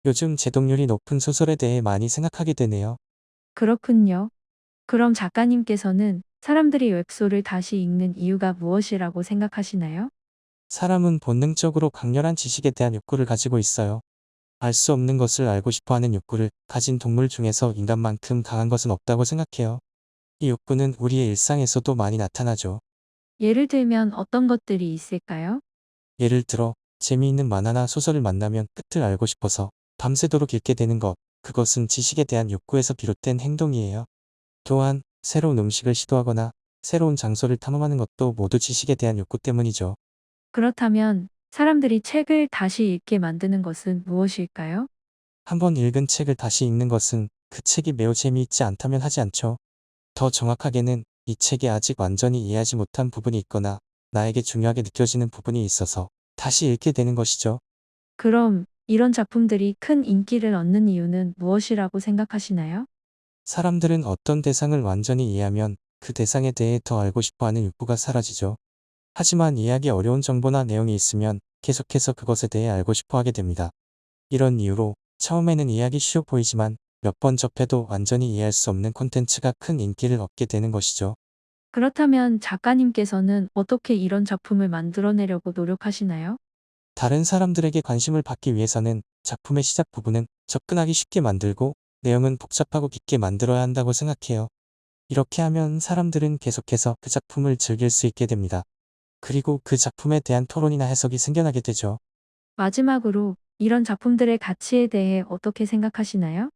요즘 제독률이 높은 소설에 대해 많이 생각하게 되네요. 그렇군요. 그럼 작가님께서는 사람들이 웹소를 다시 읽는 이유가 무엇이라고 생각하시나요? 사람은 본능적으로 강렬한 지식에 대한 욕구를 가지고 있어요. 알 수 없는 것을 알고 싶어 하는 욕구를 가진 동물 중에서 인간만큼 강한 것은 없다고 생각해요. 이 욕구는 우리의 일상에서도 많이 나타나죠. 예를 들면 어떤 것들이 있을까요? 예를 들어, 재미있는 만화나 소설을 만나면 끝을 알고 싶어서 밤새도록 읽게 되는 것, 그것은 지식에 대한 욕구에서 비롯된 행동이에요. 또한, 새로운 음식을 시도하거나 새로운 장소를 탐험하는 것도 모두 지식에 대한 욕구 때문이죠. 그렇다면 사람들이 책을 다시 읽게 만드는 것은 무엇일까요? 한번 읽은 책을 다시 읽는 것은 그 책이 매우 재미있지 않다면 하지 않죠. 더 정확하게는 이 책에 아직 완전히 이해하지 못한 부분이 있거나 나에게 중요하게 느껴지는 부분이 있어서 다시 읽게 되는 것이죠. 그럼 이런 작품들이 큰 인기를 얻는 이유는 무엇이라고 생각하시나요? 사람들은 어떤 대상을 완전히 이해하면 그 대상에 대해 더 알고 싶어 하는 욕구가 사라지죠. 하지만 이해하기 어려운 정보나 내용이 있으면 계속해서 그것에 대해 알고 싶어 하게 됩니다. 이런 이유로 처음에는 이해하기 쉬워 보이지만 몇 번 접해도 완전히 이해할 수 없는 콘텐츠가 큰 인기를 얻게 되는 것이죠. 그렇다면 작가님께서는 어떻게 이런 작품을 만들어내려고 노력하시나요? 다른 사람들에게 관심을 받기 위해서는 작품의 시작 부분은 접근하기 쉽게 만들고 내용은 복잡하고 깊게 만들어야 한다고 생각해요. 이렇게 하면 사람들은 계속해서 그 작품을 즐길 수 있게 됩니다. 그리고 그 작품에 대한 토론이나 해석이 생겨나게 되죠. 마지막으로 이런 작품들의 가치에 대해 어떻게 생각하시나요?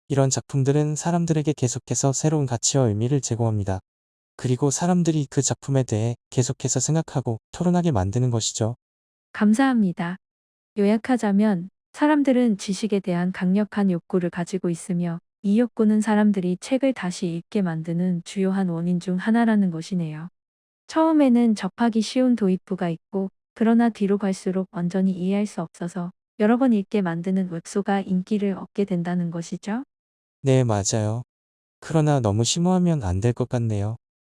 이런 작품들은 사람들에게 계속해서 새로운 가치와 의미를 제공합니다. 그리고 사람들이 그 작품에 대해 계속해서 생각하고 토론하게 만드는 것이죠. 감사합니다. 요약하자면 사람들은 지식에 대한 강력한 욕구를 가지고 있으며 이 욕구는 사람들이 책을 다시 읽게 만드는 주요한 원인 중 하나라는 것이네요. 처음에는 접하기 쉬운 도입부가 있고 그러나 뒤로 갈수록 완전히 이해할 수 없어서 여러 번 읽게 만드는 웹소가 인기를 얻게 된다는 것이죠. 네, 맞아요. 그러나 너무 심오하면 안 될 것 같네요.